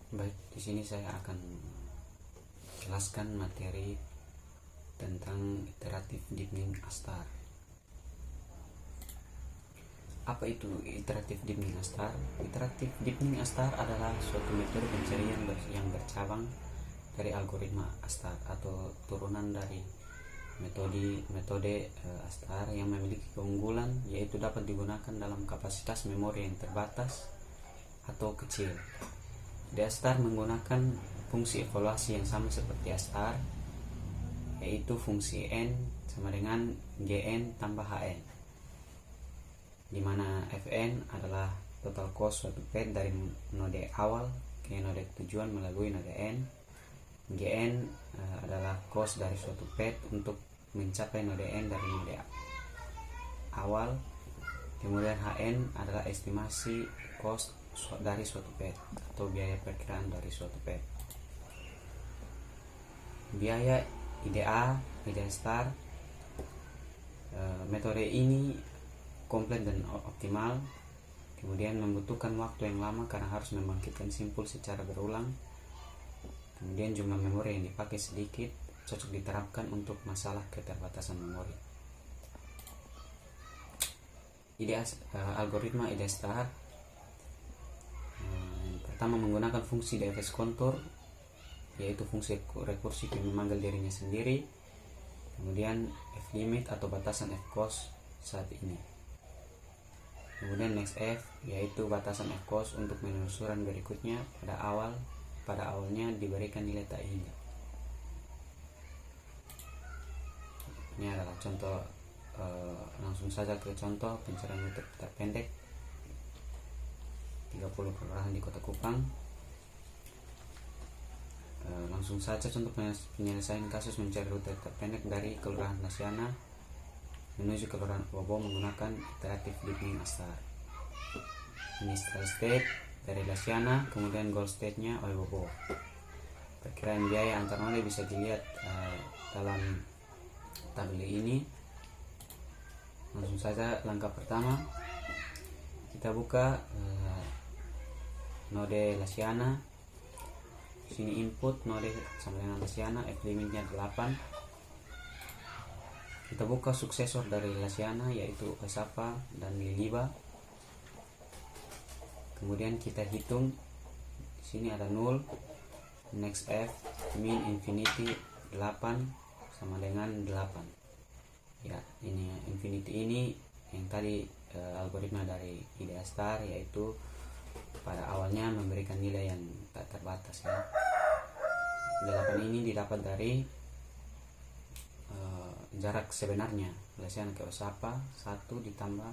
Baik, di sini saya akan jelaskan materi tentang iteratif deepening ASTAR. Apa itu iteratif deepening ASTAR? Iteratif deepening ASTAR adalah suatu metode pencarian yang bercabang dari algoritma ASTAR atau turunan dari metode ASTAR yang memiliki keunggulan yaitu dapat digunakan dalam kapasitas memori yang terbatas atau kecil. Di ASTAR menggunakan fungsi evaluasi yang sama seperti ASTAR, yaitu fungsi N sama dengan Gn tambah Hn, di mana Fn adalah total cost suatu path dari node awal ke node tujuan melalui node N. Gn adalah cost dari suatu path untuk mencapai node N dari node awal. Kemudian Hn adalah estimasi cost dari suatu path atau biaya perkiraan dari suatu path. Biaya IDA star, metode ini komplit dan optimal, kemudian membutuhkan waktu yang lama karena harus membangkitkan simpul secara berulang. Kemudian jumlah memori yang dipakai sedikit, cocok diterapkan untuk masalah keterbatasan memori. Algoritma IDA star pertama menggunakan fungsi DFS contour, yaitu fungsi rekursif yang memanggil dirinya sendiri. Kemudian f limit atau batasan f cost saat ini. Kemudian next f, yaitu batasan f cost untuk penelusuran berikutnya pada awalnya diberikan nilai tak hingga. Ini adalah contoh, langsung saja ke contoh pencarian rute terpendek 30 kelurahan di Kota Kupang. Langsung saja contoh penyelesaian kasus mencari rute terpendek dari Kelurahan Lasiana menuju Kelurahan Bobo menggunakan iteratif deepening ASTAR. Initial state dari Lasiana, kemudian goal state-nya Bobo. Perkiraan biaya antar node bisa dilihat dalam tabel ini. Langsung saja langkah pertama, kita buka node Lasiana. Sini input node sama dengan Lasiana, f limitnya 8. Kita buka suksesor dari Lasiana yaitu Osapa dan Liliba. Kemudian kita hitung, di sini ada 0, next f min infinity 8 sama dengan 8. Ya, ini infinity ini yang tadi algoritma dari IDA star, yaitu pada awalnya memberikan nilai yang tak terbatas ya. 8 ini didapat dari jarak sebenarnya Lasiana ke Osapa 1 ditambah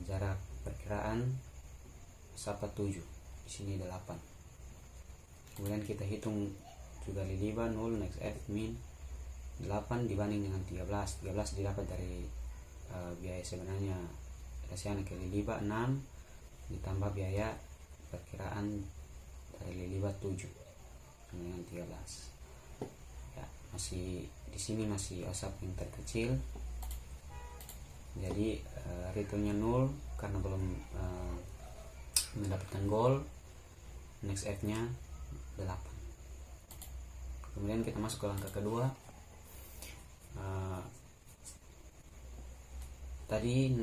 jarak perkiraan Osapa 7, di sini 8. Kemudian kita hitung juga Liliba 0, next f min 8 dibanding dengan 13 didapat dari biaya sebenarnya Lasiana ke Liliba 6 ditambah biaya perkiraan dari Liliba 7 dengan 13. Ya, masih di sini masih Osap yang terkecil. Jadi returnnya 0 karena belum mendapatkan goal. Next f nya 8. Kemudian kita masuk ke langkah kedua. Tadi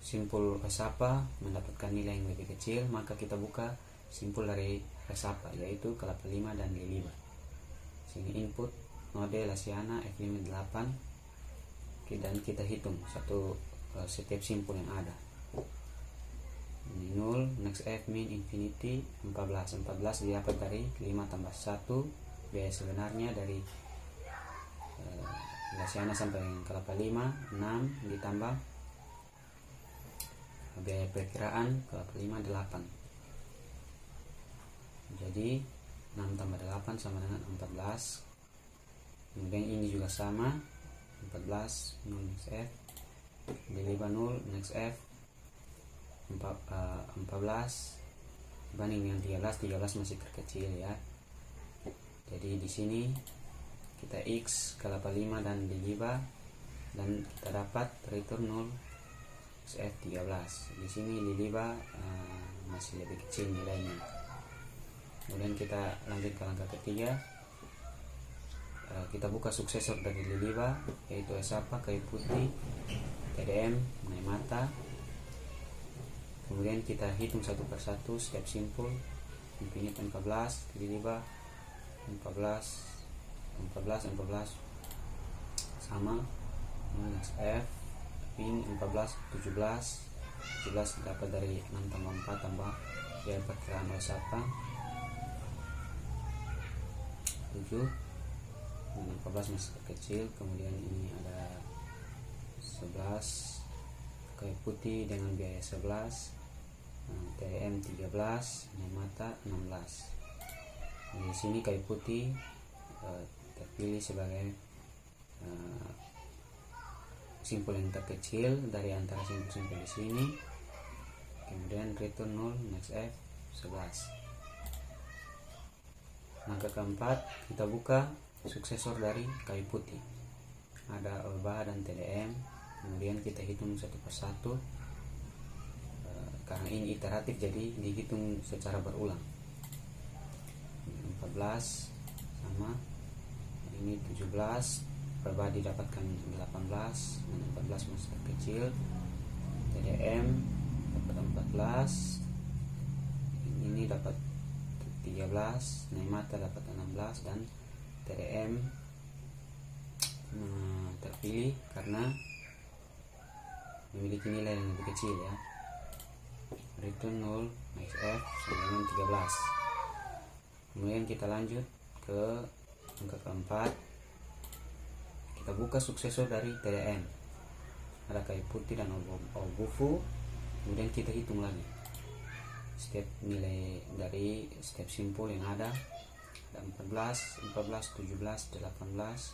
simpul Osapa mendapatkan nilai yang lebih kecil, maka kita buka simpul dari Osapa yaitu kelapa 5 dan Liliba. Sini input node Lasiana f limit 8. Dan kita hitung setiap simpul yang ada. Ini 0, next f min infinity 14 didapat dari 5 tambah 1 biaya sebenarnya dari Lasiana sampai kelapa 5 6 ditambah biaya perkiraan kelapa 5 8. Jadi 6 tambah 8 sama dengan 14. Kemudian ini juga sama 14, 0 next f Liliba 0, next f 14 banding dengan 13 masih terkecil ya. Jadi di sini kita x kelapa 5 dan Liliba dan kita dapat return 0 f 13. Di sini Liliba masih lebih kecil nilainya. Kemudian kita lanjut ke langkah ketiga. Kita buka suksesor dari Liliba, yaitu Esapa, kayu putih, TDM, Naimata. Kemudian kita hitung satu persatu step simpul. Infinite 14, Liliba 14 sama. Next F, pin 14 17 dapat dari 6 tambah 4 tambah ya perkiraan Esapa 7. 14 masih kecil. Kemudian ini ada 11 kayu putih dengan biaya 11, TM 13, mata 16. Di sini kayu putih terpilih sebagai simpul yang terkecil dari antara simpul-simpul di sini. Kemudian return 0, next F 11. Langkah keempat, kita buka suksesor dari kayu putih, ada Olba dan TDM. Kemudian kita hitung satu persatu. Karena ini iteratif jadi dihitung secara berulang. 14 sama ini 17, Olba didapatkan 18 dan 14 masih kecil. TDM dapat 14, ini dapat 13, Naimata dapat 16 dan TDM terpilih karena memiliki nilai yang lebih kecil ya. Return 0, next F dengan 13. Kemudian kita lanjut ke angka keempat. Kita buka suksesor dari TDM, ada kayu putih dan Obufu. Kemudian kita hitung lagi step nilai dari step simpul yang ada 14, 17, 18, 14,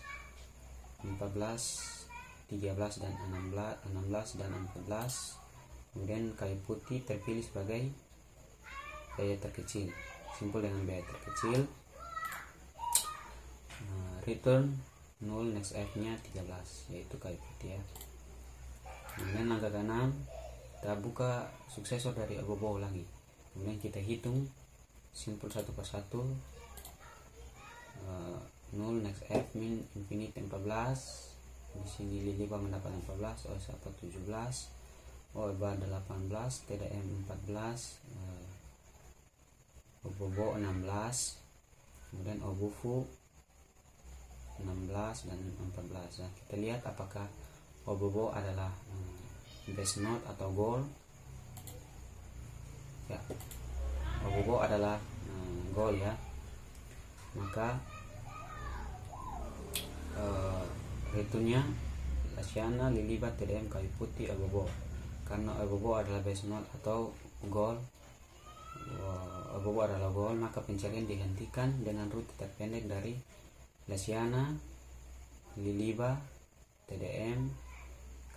13 dan 16 dan 14. Kemudian kayu putih terpilih sebagai biaya terkecil, simpul dengan biaya terkecil. Return 0, next F nya 13, yaitu kayu putih ya. Kemudian langkah ke-6, kita buka suksesor dari Obobo lagi. Kemudian kita hitung simpul satu persatu. 0, next F min infinite 14. Di sini Liliba mendapat 14, Esapa 17, Olba 18, TDM 14, Obobo 16, kemudian Obufu 16 dan 14. Nah, kita lihat apakah Obobo adalah base note atau goal. Ya, Obobo adalah goal ya. Maka returnnya Lasiana, Liliba, TDM, kayu putih, Obobo. Karena Obobo adalah base note atau goal, Obobo adalah goal, maka pencarian dihentikan dengan rute terpendek dari Lasiana, Liliba, TDM,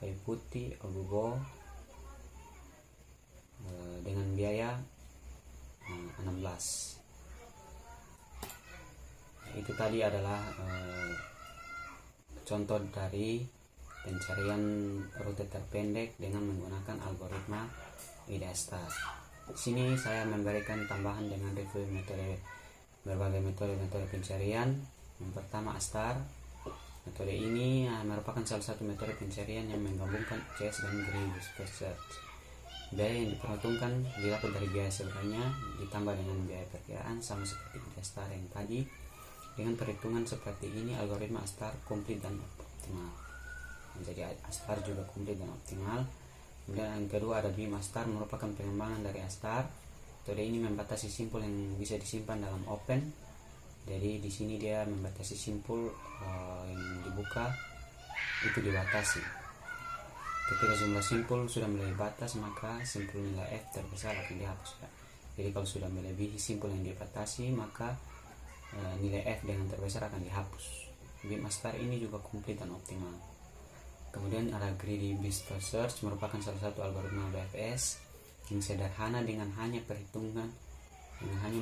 kayu putih, Obobo dengan biaya 16. Itu tadi adalah contoh dari pencarian rute terpendek dengan menggunakan algoritma IDA-STAR. Di sini saya memberikan tambahan dengan review berbagai metode pencarian. Yang pertama ASTAR. Metode ini merupakan salah satu metode pencarian yang menggabungkan UCS dan Greedy Search. Biaya yang diperhitungkan didapat dari biaya sebenarnya ditambah dengan biaya perkiraan, sama seperti ASTAR yang tadi. Dengan perhitungan seperti ini, algoritma ASTAR komplit dan optimal. Jadi ASTAR juga komplit dan optimal. Kemudian yang kedua ada BIM ASTAR, merupakan pengembangan dari ASTAR. Metode ini membatasi simpul yang bisa disimpan dalam open. Jadi di sini dia membatasi simpul yang dibuka itu dibatasi. Ketika jumlah simpul sudah melebihi batas, maka simpul nilai F terbesar akan dihapus. Jadi kalau sudah melebihi simpul yang dibatasi, maka nilai F dengan terbesar akan dihapus. BIM ASTAR ini juga komplit dan optimal. Kemudian ada Greedy Search, merupakan salah satu algoritma BFS yang sederhana dengan hanya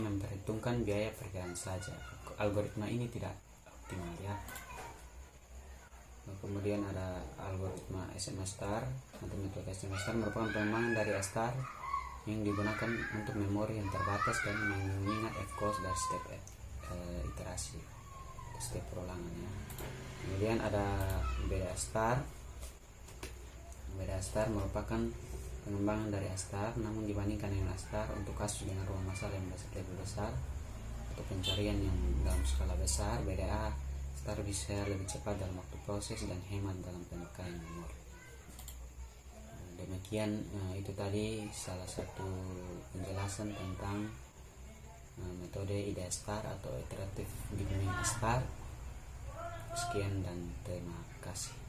memperhitungkan biaya perkiraan saja. Algoritma ini tidak optimal ya. Kemudian ada algoritma SMA Star atau metode SMA Star, merupakan pengembangan dari ASTAR yang digunakan untuk memori yang terbatas dan mengingat cost dari setiap iterasi, setiap perulangannya. Kemudian ada BDA Star. BDA Star merupakan pengembangan dari Astar, namun dibandingkan dengan Astar untuk kasus dengan ruang masalah yang lebih besar atau pencarian yang dalam skala besar, BDA Star bisa lebih cepat dalam waktu proses dan hemat dalam pemakaian memori. Demikian itu tadi salah satu penjelasan tentang metode IDEA Star atau Iterative Deep Learning Star. Sekian dan terima kasih.